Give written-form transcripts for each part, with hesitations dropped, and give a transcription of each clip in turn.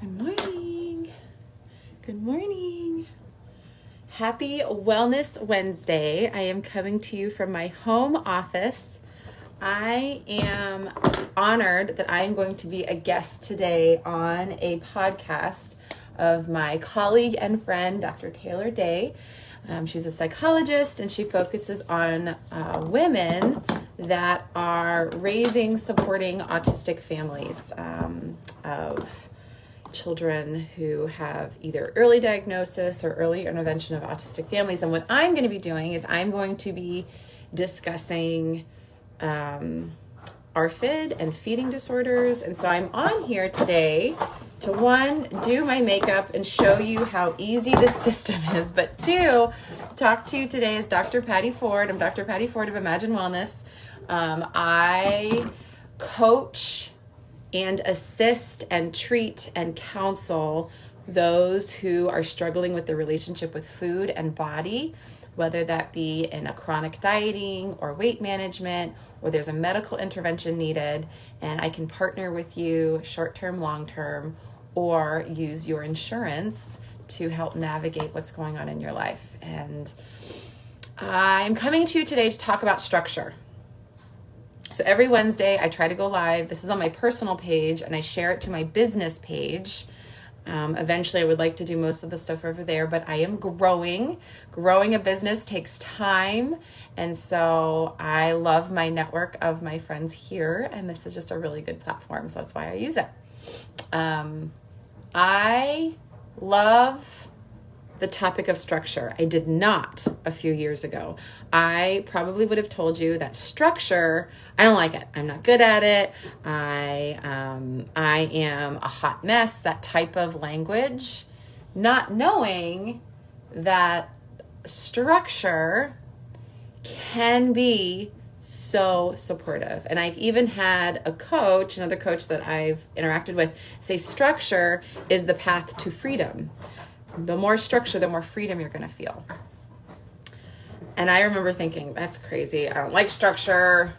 Good morning. Good morning. Happy Wellness Wednesday. I am coming to you from my home office. I am honored that I am going to be a guest today on a podcast of my colleague and friend, Dr. Taylor Day. She's a psychologist and she focuses on women that are raising, supporting autistic families of children who have either early diagnosis or early intervention of autistic families. And what I'm going to be doing is I'm going to be discussing ARFID and feeding disorders. And so I'm on here today to, one, do my makeup and show you how easy this system is, but two, talk to you today is Dr. Patty Ford. I'm Dr. Patty Ford of Imagine Wellness. I coach and assist and treat and counsel those who are struggling with their relationship with food and body, whether that be in a chronic dieting or weight management, or there's a medical intervention needed, and I can partner with you short-term, long-term, or use your insurance to help navigate what's going on in your life. And I'm coming to you today to talk about structure. So every Wednesday I try to go live. This is on my personal page and I share it to my business page. Eventually I would like to do most of the stuff over there, but I am growing. Growing a business takes time. And so I love my network of my friends here. And this is just a really good platform. So that's why I use it. I love the topic of structure. I did not a few years ago. I probably would have told you that structure, I don't like it. I'm not good at it. I am a hot mess, that type of language, not knowing that structure can be so supportive. And I've even had a coach, another coach that I've interacted with, say structure is the path to freedom. The more structure, the more freedom you're going to feel. And I remember thinking, that's crazy. I don't like structure.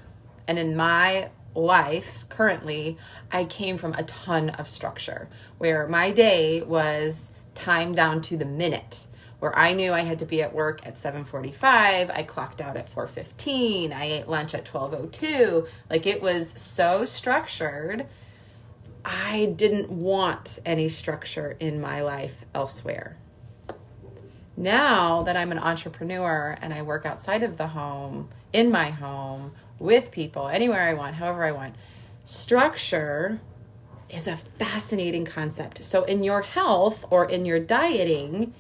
And in my life, currently, I came from a ton of structure where my day was timed down to the minute, where I knew I had to be at work at 7:45. I clocked out at 4:15. I ate lunch at 12:02. Like, it was so structured. I didn't want any structure in my life elsewhere. Now that I'm an entrepreneur and I work outside of the home, in my home, with people, anywhere I want, however I want, structure is a fascinating concept. So in your health or in your dieting,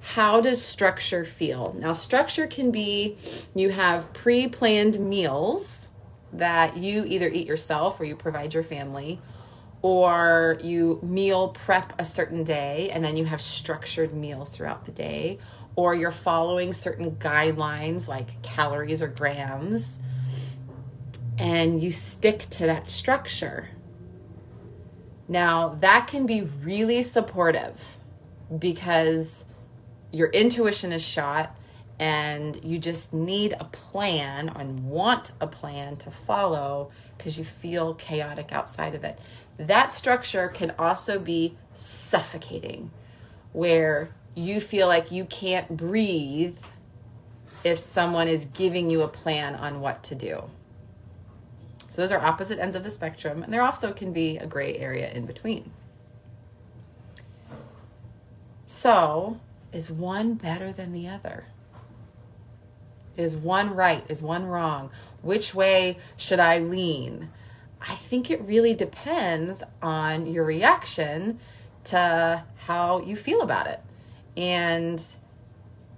how does structure feel? Now, structure can be, you have pre-planned meals that you either eat yourself or you provide your family, or you meal prep a certain day and then you have structured meals throughout the day, or you're following certain guidelines like calories or grams and you stick to that structure. Now, that can be really supportive because your intuition is shot and you just need a plan and want a plan to follow because you feel chaotic outside of it. That structure can also be suffocating, where you feel like you can't breathe if someone is giving you a plan on what to do. So those are opposite ends of the spectrum, and there also can be a gray area in between. So, is one better than the other? Is one right? Is one wrong? Which way should I lean? I think it really depends on your reaction to how you feel about it. And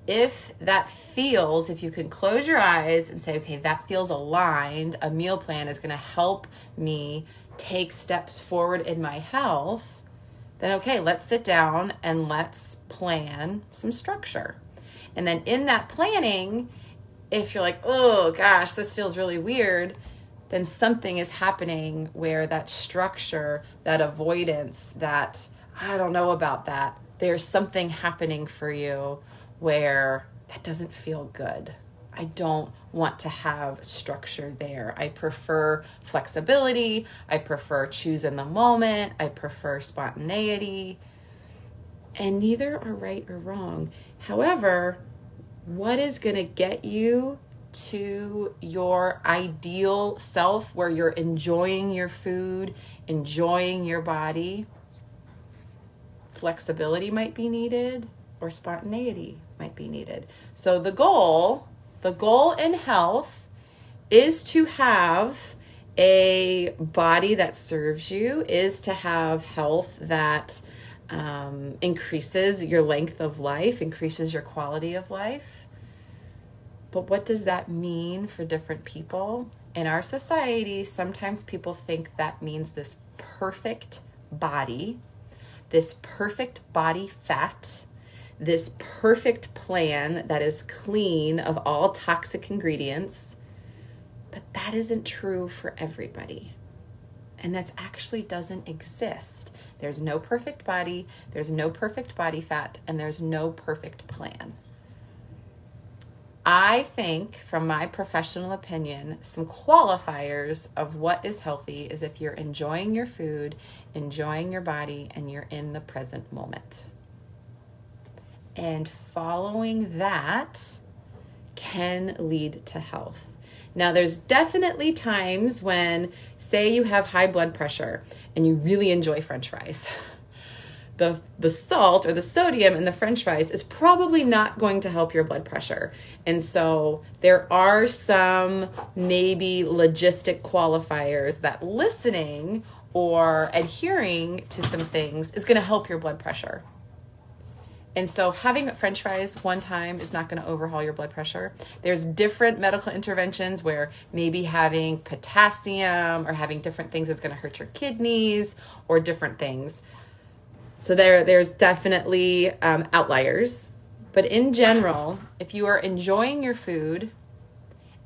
if that feels, if you can close your eyes and say, okay, that feels aligned, a meal plan is going to help me take steps forward in my health, then okay, let's sit down and let's plan some structure. And then in that planning, if you're like, oh gosh, this feels really weird, then something is happening where that structure, that avoidance, that I don't know about that, there's something happening for you where that doesn't feel good. I don't want to have structure there. I prefer flexibility. I prefer choose in the moment. I prefer spontaneity. And neither are right or wrong. However, what is going to get you to your ideal self where you're enjoying your food, enjoying your body? Flexibility might be needed, or spontaneity might be needed. So the goal in health is to have a body that serves you, is to have health that increases your length of life, increases your quality of life. But what does that mean for different people? In our society, sometimes people think that means this perfect body, this perfect body fat, this perfect plan that is clean of all toxic ingredients. But that isn't true for everybody. And that actually doesn't exist. There's no perfect body, there's no perfect body fat, and there's no perfect plan. I think, from my professional opinion, some qualifiers of what is healthy is if you're enjoying your food, enjoying your body, and you're in the present moment. And following that can lead to health. Now, there's definitely times when, say you have high blood pressure and you really enjoy French fries. The salt or the sodium in the French fries is probably not going to help your blood pressure. And so there are some maybe logistic qualifiers that listening or adhering to some things is going to help your blood pressure. And so having French fries one time is not going to overhaul your blood pressure. There's different medical interventions where maybe having potassium or having different things is going to hurt your kidneys or different things. So there's definitely outliers. But in general, if you are enjoying your food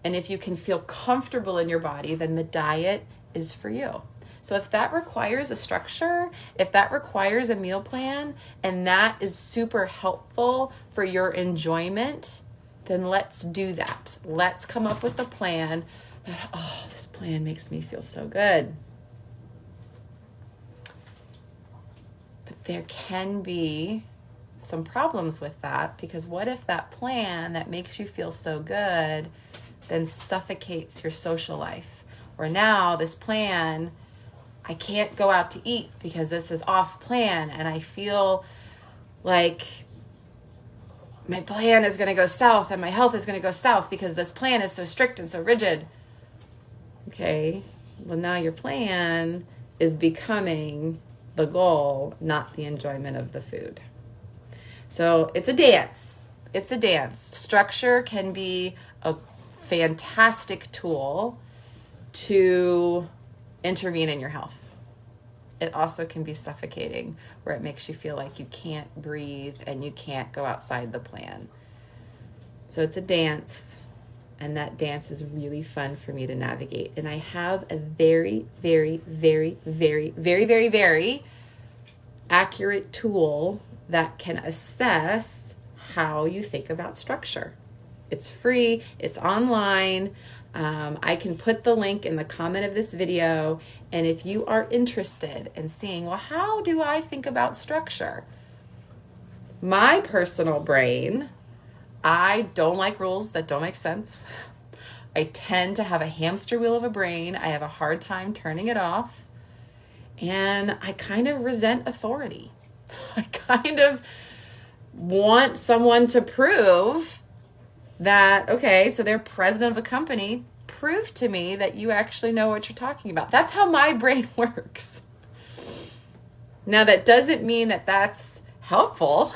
and if you can feel comfortable in your body, then the diet is for you. So if that requires a structure, if that requires a meal plan, and that is super helpful for your enjoyment, then let's do that. Let's come up with a plan that, this plan makes me feel so good. But there can be some problems with that, because what if that plan that makes you feel so good then suffocates your social life? Or now this plan, I can't go out to eat because this is off plan and I feel like my plan is going to go south and my health is going to go south because this plan is so strict and so rigid. Okay, well now your plan is becoming the goal, not the enjoyment of the food. So it's a dance. It's a dance. Structure can be a fantastic tool to intervene in your health. It also can be suffocating, where it makes you feel like you can't breathe and you can't go outside the plan. So it's a dance, and that dance is really fun for me to navigate. And I have a very, very, very, very, very, very, very accurate tool that can assess how you think about structure. It's free, it's online. I can put the link in the comment of this video. And if you are interested in seeing, well, how do I think about structure? My personal brain, I don't like rules that don't make sense. I tend to have a hamster wheel of a brain. I have a hard time turning it off. And I kind of resent authority. I kind of want someone to prove that, okay, so they're president of a company, prove to me that you actually know what you're talking about. That's how my brain works. Now, that doesn't mean that that's helpful,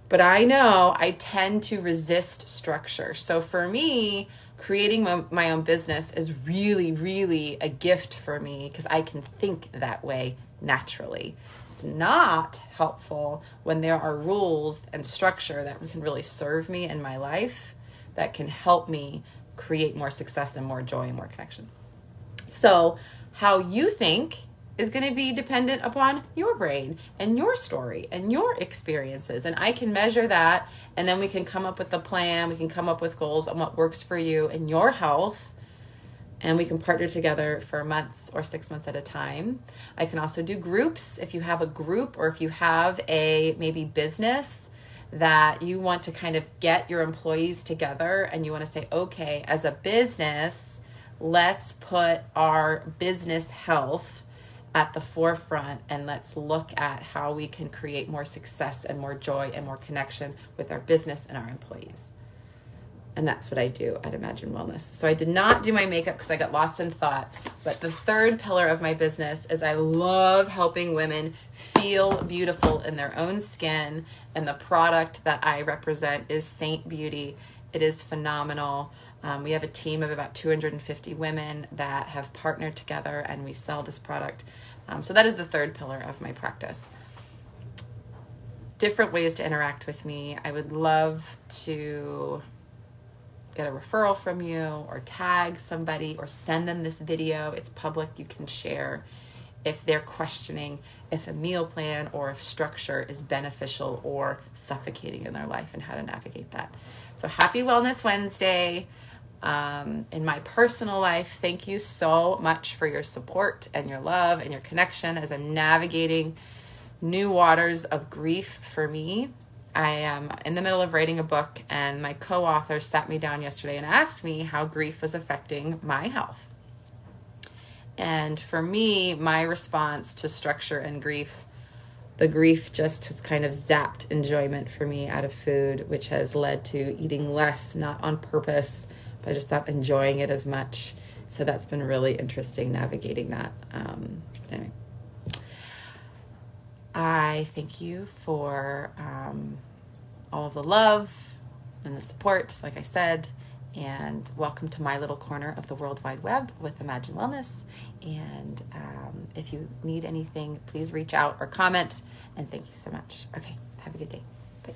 but I know I tend to resist structure. So for me, creating my own business is really, really a gift for me because I can think that way naturally. It's not helpful when there are rules and structure that can really serve me in my life, that can help me create more success and more joy and more connection. So how you think is going to be dependent upon your brain and your story and your experiences. And I can measure that, and then we can come up with a plan. We can come up with goals on what works for you and your health, and we can partner together for months or 6 months at a time. I can also do groups. If you have a group, or if you have a maybe business that you want to kind of get your employees together and you want to say, okay, as a business, let's put our business health at the forefront, and let's look at how we can create more success and more joy and more connection with our business and our employees. And that's what I do at Imagine Wellness. So I did not do my makeup because I got lost in thought. But the third pillar of my business is I love helping women feel beautiful in their own skin. And the product that I represent is Saint Beauty. It is phenomenal. We have a team of about 250 women that have partnered together, and we sell this product. So that is the third pillar of my practice. Different ways to interact with me. I would love to get a referral from you, or tag somebody, or send them this video. It's public, you can share if they're questioning if a meal plan or if structure is beneficial or suffocating in their life, and how to navigate that. So happy Wellness Wednesday. In my personal life, thank you so much for your support and your love and your connection as I'm navigating new waters of grief for me. I am in the middle of writing a book, and my co-author sat me down yesterday and asked me how grief was affecting my health. And for me, my response to structure and grief, the grief just has kind of zapped enjoyment for me out of food, which has led to eating less, not on purpose, but just not enjoying it as much. So that's been really interesting navigating that. Anyway, I thank you for all of the love and the support, like I said, and welcome to my little corner of the World Wide Web with Imagine Wellness. And if you need anything, please reach out or comment. And thank you so much. Okay, have a good day. Bye.